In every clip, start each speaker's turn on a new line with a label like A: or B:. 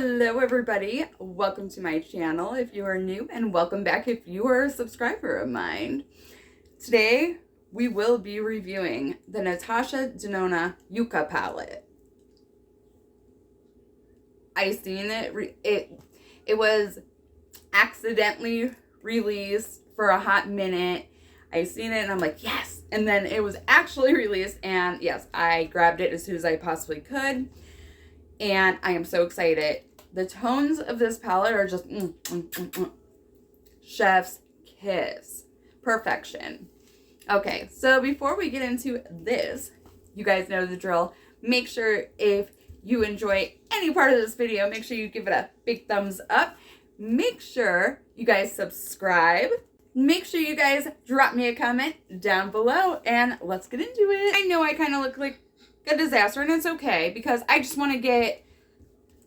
A: Hello everybody, welcome to my channel if you are new, and welcome back if you are a subscriber of mine. Today we will be reviewing the Natasha Denona Yucca palette. I seen it, it was accidentally released for a hot minute. I seen it and I'm like, yes, and then it was actually released, and yes, I grabbed it as soon as I possibly could. And I am so excited. The tones of this palette are just chef's kiss. Perfection. Okay, so before we get into this, you guys know the drill. Make sure if you enjoy any part of this video, make sure you give it a big thumbs up. Make sure you guys subscribe. Make sure you guys drop me a comment down below, and let's get into it. I know I kind of look like a disaster, and it's okay because I just want to get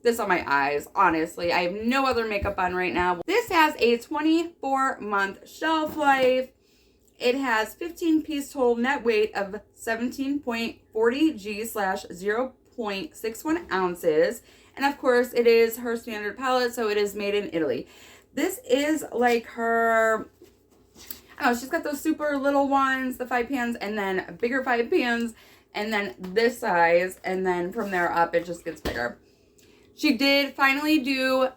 A: this on my eyes. Honestly, I have no other makeup on right now. This has a 24-month shelf life. It has 15-piece total net weight of 17.40 g/0.61 ounces, and of course it is her standard palette, so it is made in Italy. This is like her, I don't know, she's got those super little ones, the 5 pans, and then bigger 5 pans, and then this size, and then from there up it just gets bigger. She did finally do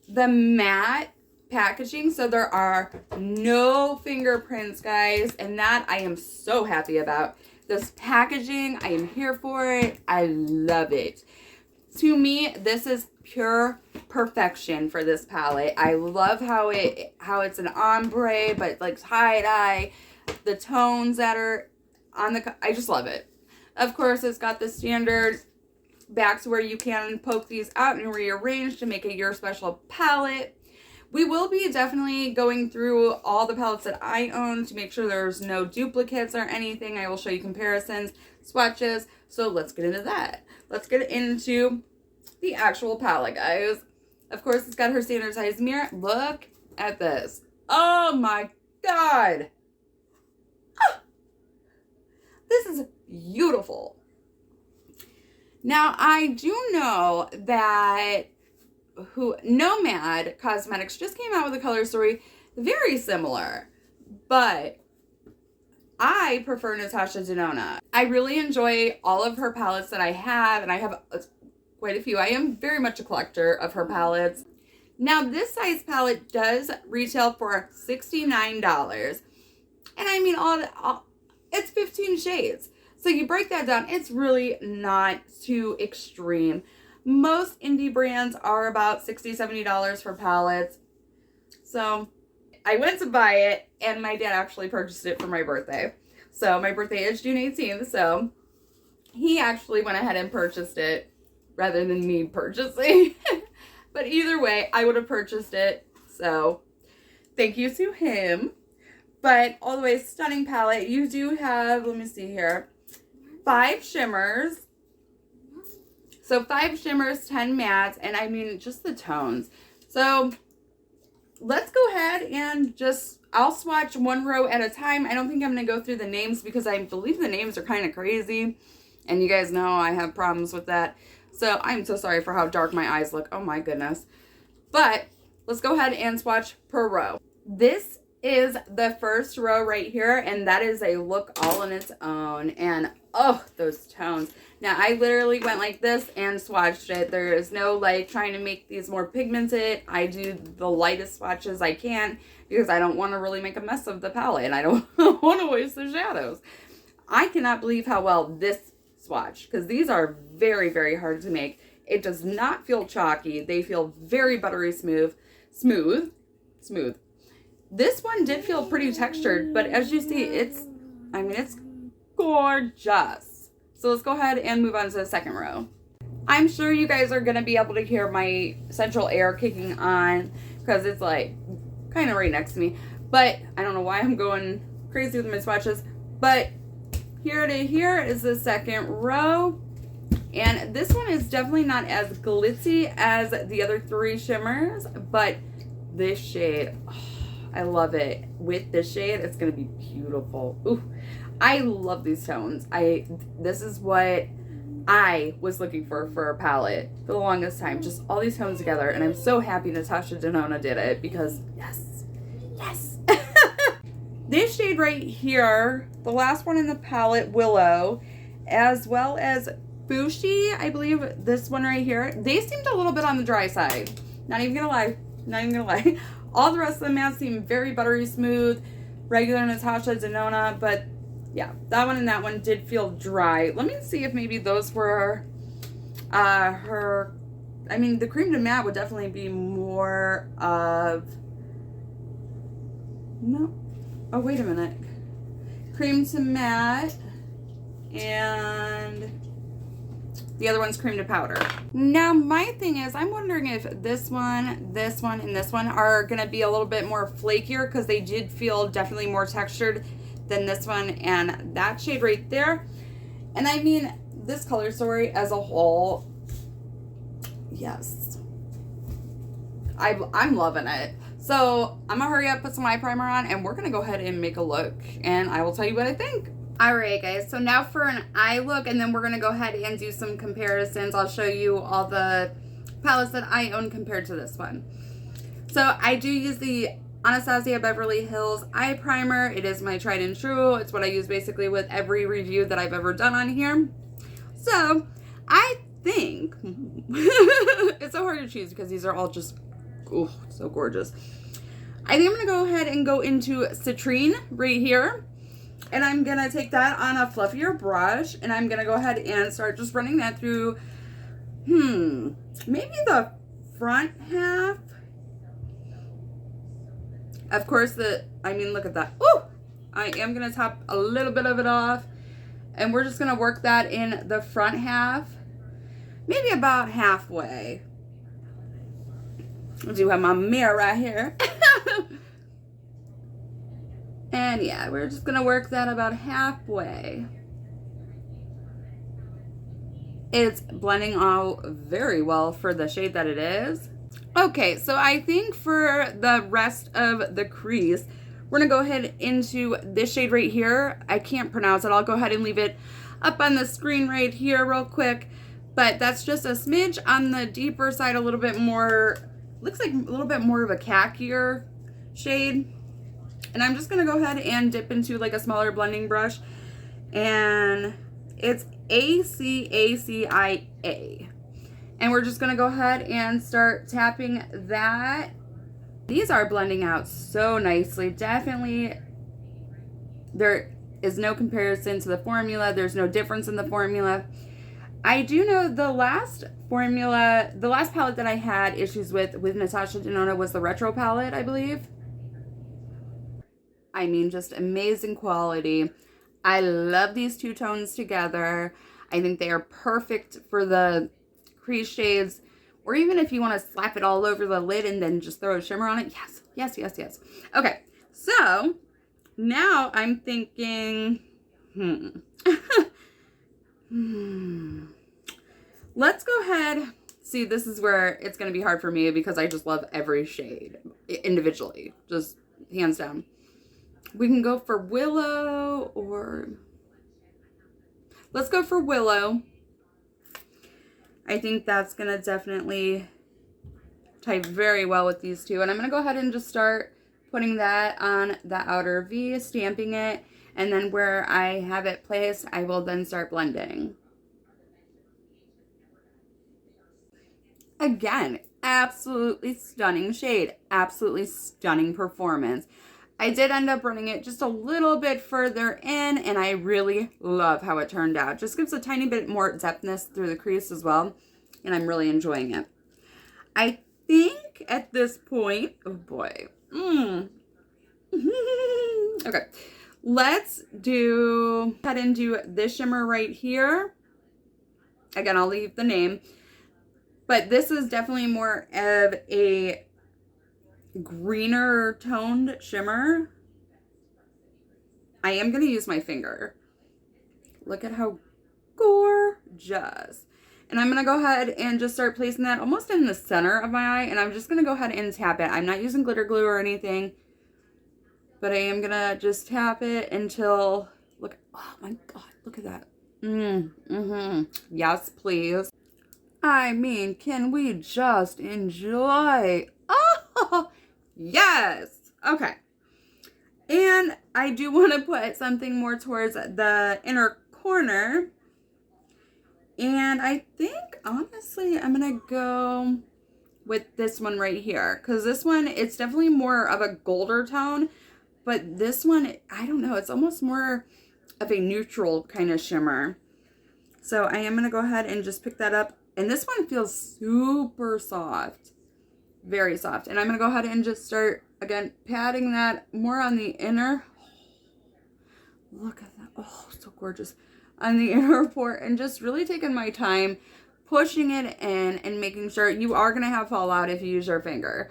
A: the matte packaging, so there are no fingerprints, guys, and that I am so happy about. This packaging, I am here for it. I love it. To me, this is pure perfection for this palette. I love how it's an ombre, but like tie-dye, the tones that are on the, I just love it. Of course, it's got the standard backs where you can poke these out and rearrange to make it your special palette. We will be definitely going through all the palettes that I own to make sure there's no duplicates or anything. I will show you comparisons, swatches. So let's get into that. Let's get into the actual palette, guys. Of course, it's got her standard size mirror. Look at this. Oh my God. Oh, this is beautiful. Now, I do know that Nomad Cosmetics just came out with a color story very similar, but I prefer Natasha Denona. I really enjoy all of her palettes that I have, and I have quite a few. I am very much a collector of her palettes. Now, this size palette does retail for $69, and I mean, it's 15 shades. So you break that down, it's really not too extreme. Most indie brands are about $60, $70 for palettes. So I went to buy it, and my dad actually purchased it for my birthday. So my birthday is June 18th, so he actually went ahead and purchased it rather than me purchasing. But either way, I would have purchased it. So thank you to him. But all the way stunning palette. You do have, let me see here, 5 shimmers. So 5 shimmers, 10 mattes, and I mean just the tones. So let's go ahead and I'll swatch one row at a time. I don't think I'm going to go through the names because I believe the names are kind of crazy. And you guys know I have problems with that. So I'm so sorry for how dark my eyes look. Oh my goodness. But let's go ahead and swatch per row. This is the first row right here, and that is a look all on its own. And oh, those tones. Now I literally went like this and swatched it. There is no like trying to make these more pigmented. I do the lightest swatches I can because I don't want to really make a mess of the palette, and I don't want to waste the shadows. I cannot believe how well this swatch, because these are very, very hard to make. It does not feel chalky. They feel very buttery smooth. This one did feel pretty textured, but as you see, it's gorgeous. So let's go ahead and move on to the second row. I'm sure you guys are going to be able to hear my central air kicking on because it's like kind of right next to me. But I don't know why I'm going crazy with my swatches. But here to here is the second row. And this one is definitely not as glitzy as the other 3 shimmers, but this shade, oh, I love it. With this shade, it's going to be beautiful. Ooh, I love these tones. This is what I was looking for a palette for the longest time. Just all these tones together. And I'm so happy Natasha Denona did it because yes. Yes. This shade right here, the last one in the palette, Willow, as well as Fushi, I believe this one right here, they seemed a little bit on the dry side. Not even gonna lie. Not even gonna lie. All the rest of the mattes seem very buttery smooth, regular Natasha Denona, but yeah, that one and that one did feel dry. Let me see if maybe those were her, I mean, the cream to matte would definitely be more of, no, oh, wait a minute. Cream to matte, and the other one's cream to powder. Now, my thing is, I'm wondering if this one, and this one are gonna be a little bit more flakier because they did feel definitely more textured than this one and that shade right there. And I mean, this color story as a whole, yes. I'm loving it. So I'm gonna hurry up, put some eye primer on, and we're gonna go ahead and make a look, and I will tell you what I think. All right, guys, so now for an eye look, and then we're gonna go ahead and do some comparisons. I'll show you all the palettes that I own compared to this one. So I do use the Anastasia Beverly Hills eye primer. It is my tried and true. It's what I use basically with every review that I've ever done on here. So I think it's so hard to choose because these are all just, oh, so gorgeous. I think I'm gonna go ahead and go into Citrine right here. And I'm gonna take that on a fluffier brush, and I'm gonna go ahead and start just running that through, maybe the front half. Of course, I mean, look at that. Ooh! I am gonna top a little bit of it off, and we're just gonna work that in the front half, maybe about halfway. I do have my mirror right here. And yeah, we're just gonna work that about halfway. It's blending out very well for the shade that it is. Okay, so I think for the rest of the crease, we're gonna go ahead into this shade right here. I can't pronounce it. I'll go ahead and leave it up on the screen right here real quick. But that's just a smidge on the deeper side, a little bit more, looks like a little bit more of a khakier shade. And I'm just gonna go ahead and dip into like a smaller blending brush, and it's ACACIA. And we're just gonna go ahead and start tapping that. These are blending out so nicely. Definitely, there is no comparison to the formula. There's no difference in the formula. I do know the last formula, the last palette that I had issues with Natasha Denona was the Retro palette, I believe. I mean, just amazing quality. I love these two tones together. I think they are perfect for the crease shades, or even if you want to slap it all over the lid and then just throw a shimmer on it. Yes, yes, yes, yes. Okay, so now I'm thinking, let's go ahead. See, this is where it's going to be hard for me because I just love every shade individually, just hands down. We can go for Willow, or let's go for Willow. I think that's going to definitely type very well with these two. And I'm going to go ahead and just start putting that on the outer V, stamping it. And then where I have it placed, I will then start blending. Again, absolutely stunning shade. Absolutely stunning performance. I did end up running it just a little bit further in, and I really love how it turned out. Just gives a tiny bit more depthness through the crease as well, and I'm really enjoying it. I think at this point, oh boy. Okay, let's go ahead and do this shimmer right here. Again, I'll leave the name, but this is definitely more of a greener toned shimmer. I am going to use my finger. Look at how gorgeous. And I'm going to go ahead and just start placing that almost in the center of my eye. And I'm just going to go ahead and tap it. I'm not using glitter glue or anything, but I am going to just tap it until, look, oh my God, look at that. Yes, please. I mean, can we just enjoy? Oh, yes. Okay. And I do want to put something more towards the inner corner. And I think, honestly, I'm going to go with this one right here. Because this one, it's definitely more of a golder tone. But this one, I don't know, it's almost more of a neutral kind of shimmer. So I am going to go ahead and just pick that up. And this one feels super soft. Very soft. And I'm going to go ahead and just start, again, patting that more on the inner. Look at that. Oh, so gorgeous. On the inner port. And just really taking my time, pushing it in and making sure you are going to have fallout if you use your finger.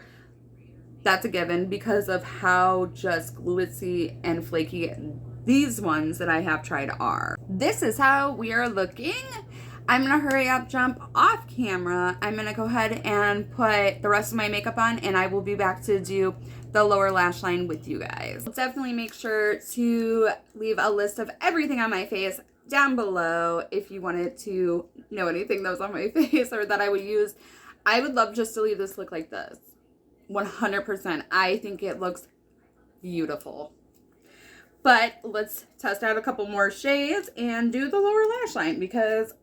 A: That's a given because of how just glitzy and flaky these ones that I have tried are. This is how we are looking. I'm gonna hurry up, jump off camera. I'm gonna go ahead and put the rest of my makeup on, and I will be back to do the lower lash line with you guys. Definitely make sure to leave a list of everything on my face down below if you wanted to know anything that was on my face or that I would use. I would love just to leave this look like this. 100%. I think it looks beautiful. But let's test out a couple more shades and do the lower lash line because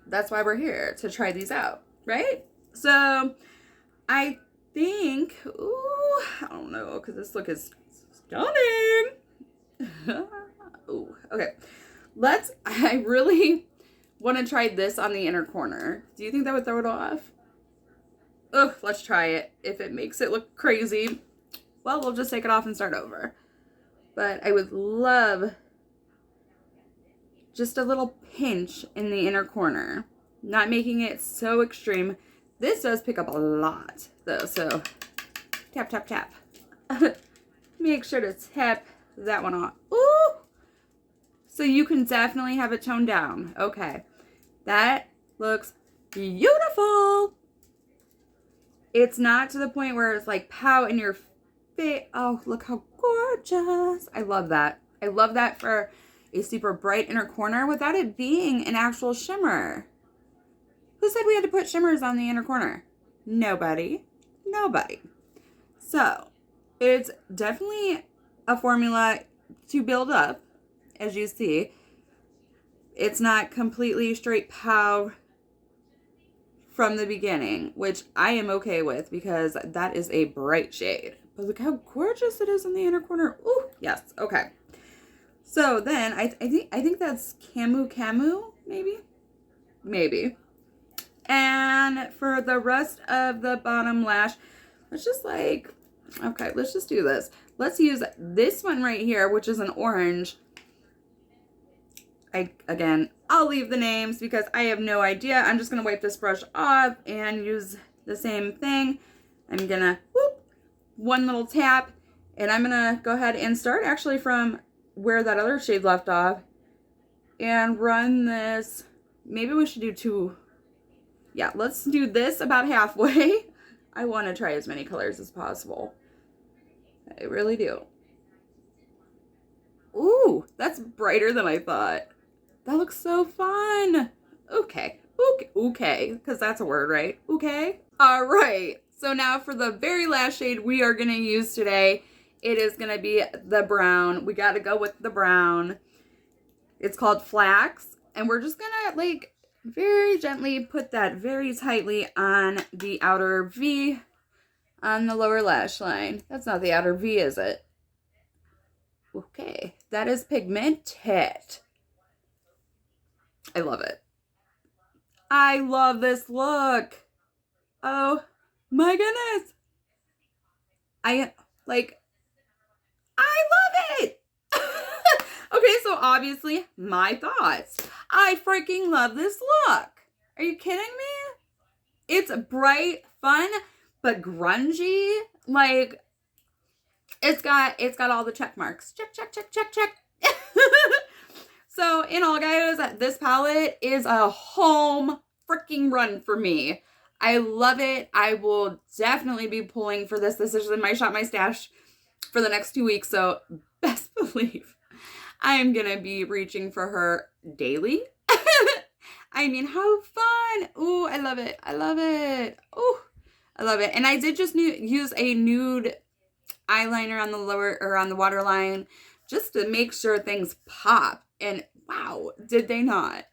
A: that's why we're here, to try these out, right? So I think, ooh, I don't know, because this look is stunning. Ooh, okay. I really want to try this on the inner corner. Do you think that would throw it off? Ugh, let's try it. If it makes it look crazy, well, we'll just take it off and start over. But I would love just a little pinch in the inner corner. Not making it so extreme. This does pick up a lot, though, so tap, tap, tap. Make sure to tap that one off. Ooh! So you can definitely have it toned down. Okay. That looks beautiful. It's not to the point where it's like pout in your face. Oh, look how gorgeous. I love that. I love that for a super bright inner corner without it being an actual shimmer. Who said we had to put shimmers on the inner corner? Nobody. Nobody. So, it's definitely a formula to build up, as you see. It's not completely straight pow from the beginning, which I am okay with because that is a bright shade. But look how gorgeous it is in the inner corner. Ooh, yes. Okay. So then I think that's Camu, maybe. And for the rest of the bottom lash, let's just do this. Let's use this one right here, which is an orange. I'll leave the names because I have no idea. I'm just going to wipe this brush off and use the same thing. I'm going to, one little tap, and I'm going to go ahead and start actually from where that other shade left off and run this. Maybe we should do two. Yeah, let's do this about halfway. I want to try as many colors as possible. I really do. Ooh, that's brighter than I thought. That looks so fun. Okay, because that's a word, right? Okay. All right, so now for the very last shade we are going to use today, it is going to be the brown. We got to go with the brown. It's called Flax, and we're just going to, like, very gently put that very tightly on the outer V on the lower lash line. That's not the outer V, is it? Okay, that is pigmented. I love it. I love this look. Oh my goodness. I love it. Okay, so obviously my thoughts. I freaking love this look. Are you kidding me? It's bright, fun, but grungy. Like, it's got all the check marks. Check, check, check, check, check. So, in all, guys, this palette is a home freaking run for me. I love it. I will definitely be pulling for this. This is in my Shop My Stash for the next 2 weeks, so best believe I am going to be reaching for her daily. I mean, how fun. Ooh, I love it. I love it. Ooh, I love it. And I did just use a nude eyeliner on the lower or on the waterline just to make sure things pop. And wow, did they not?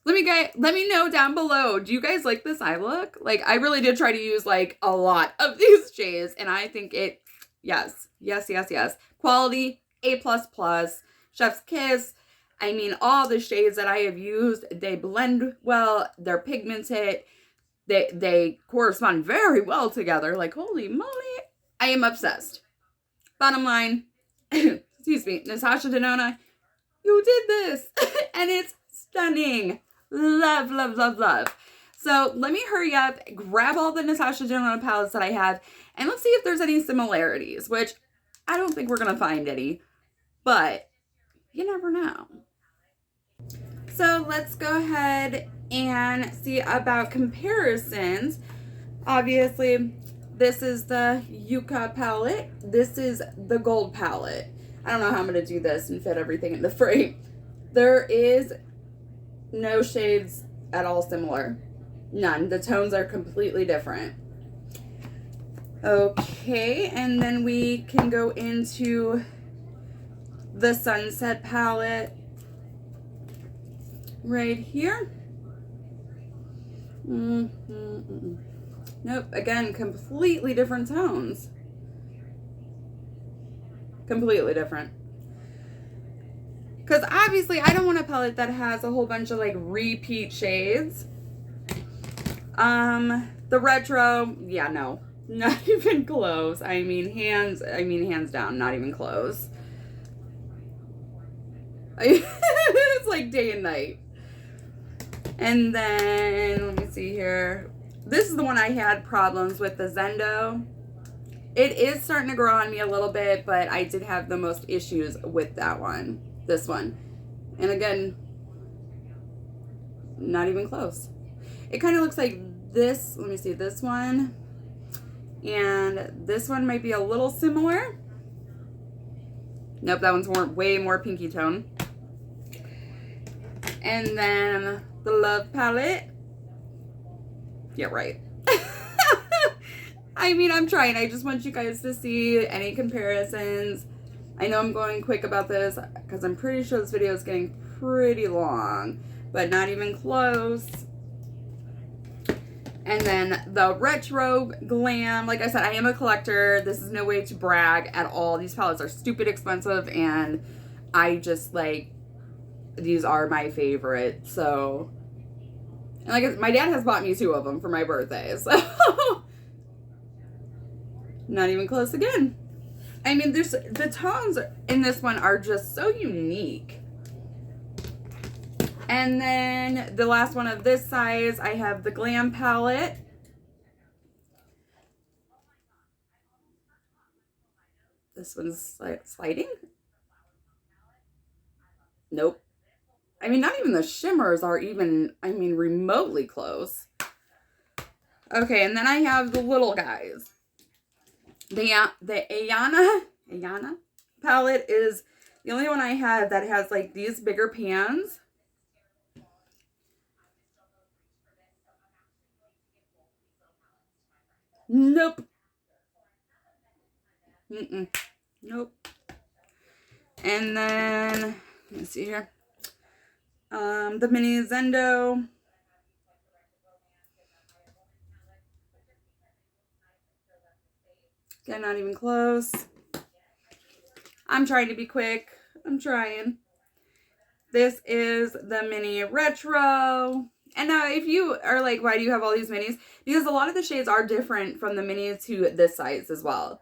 A: Let me know down below. Do you guys like this eye look? Like, I really did try to use like a lot of these shades, and I think it, yes. Quality, A++, chef's kiss. I mean, all the shades that I have used, they blend well, they're pigmented, they correspond very well together. Like, holy moly, I am obsessed. Bottom line, excuse me, Natasha Denona, you did this, and it's stunning. Love, love, love, love. So let me hurry up, grab all the Natasha Denona palettes that I have, and let's see if there's any similarities, which I don't think we're going to find any, but you never know. So let's go ahead and see about comparisons. Obviously, this is the Yucca palette. This is the gold palette. I don't know how I'm going to do this and fit everything in the frame. There is no shades at all similar. None. The tones are completely different. Okay, and then we can go into the Sunset palette right here. Nope, again, completely different tones. Completely different. Because obviously I don't want a palette that has a whole bunch of like repeat shades. The retro, yeah, no. Not even close. I mean hands down, not even close. It's like day and night. And then, let me see here. This is the one I had problems with, the Zendo. It is starting to grow on me a little bit, but I did have the most issues with that one. This one. And again, not even close. It kind of looks like this. Let me see, this one. And this one might be a little similar. Nope, that one's way more pinky tone. And then the Love palette. Yeah, right. I mean, I'm trying. I just want you guys to see any comparisons. I know I'm going quick about this because I'm pretty sure this video is getting pretty long, but not even close. And then the Retro Glam. Like I said, I am a collector. This is no way to brag at all. These palettes are stupid expensive, and I just like, these are my favorite. So, and like my dad has bought me 2 of them for my birthday. So, not even close again. I mean, there's the tones in this one are just so unique. And then the last one of this size, I have the Glam palette. This one's sliding. Nope. I mean, not even the shimmers are even, I mean, remotely close. Okay, and then I have the little guys. The Ayana palette is the only one I have that has like these bigger pans. Nope. Nope. And then, let me see here. The mini Zendo. Again, not even close. I'm trying to be quick. I'm trying. This is the mini Retro. And now if you are like, why do you have all these minis? Because a lot of the shades are different from the mini to this size as well.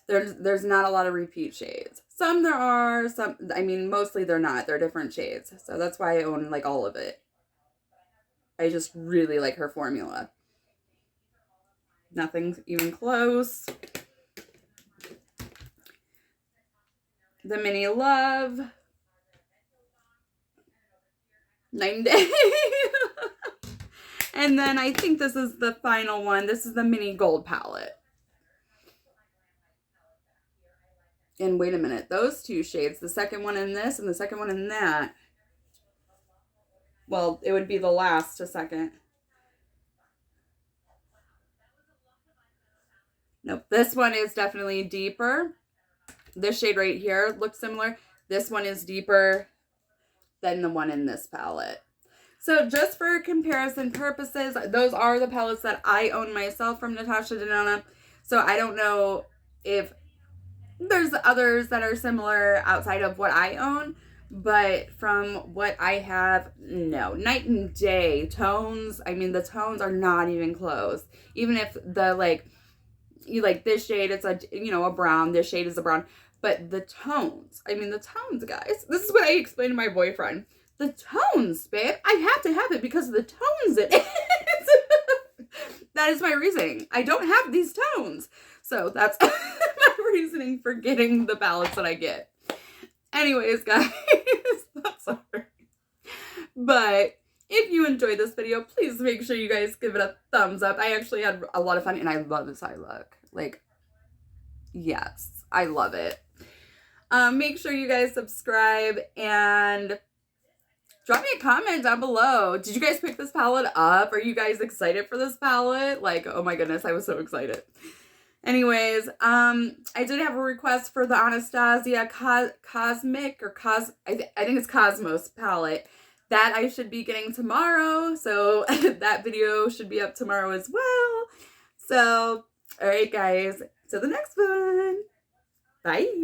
A: There's not a lot of repeat shades. Some there are, some, I mean, mostly they're not. They're different shades. So that's why I own like all of it. I just really like her formula. Nothing's even close. The mini Love. 9 Day. And then I think this is the final one. This is the mini Gold palette. And wait a minute, those two shades, the second one in this and the second one in that, well, it would be the last to second. Nope, this one is definitely deeper. This shade right here looks similar. This one is deeper than the one in this palette. So just for comparison purposes, those are the palettes that I own myself from Natasha Denona. So I don't know if there's others that are similar outside of what I own, but from what I have, no. Night and day. Tones, I mean, the tones are not even close. Even if the, like, you like this shade, it's a, you know, a brown. This shade is a brown. But the tones, I mean, the tones, guys. This is what I explained to my boyfriend. The tones, babe. I have to have it because of the tones it is. That is my reasoning. I don't have these tones. So that's my reasoning for getting the palettes that I get. Anyways, guys, I'm sorry. But if you enjoyed this video, please make sure you guys give it a thumbs up. I actually had a lot of fun, and I love this eye look. Like, yes, I love it. Make sure you guys subscribe and drop me a comment down below. Did you guys pick this palette up? Are you guys excited for this palette? Like, oh my goodness, I was so excited. Anyways, I did have a request for the Anastasia Cosmic or I think it's Cosmos palette that I should be getting tomorrow. So that video should be up tomorrow as well. So, all right, guys. Till the next one. Bye.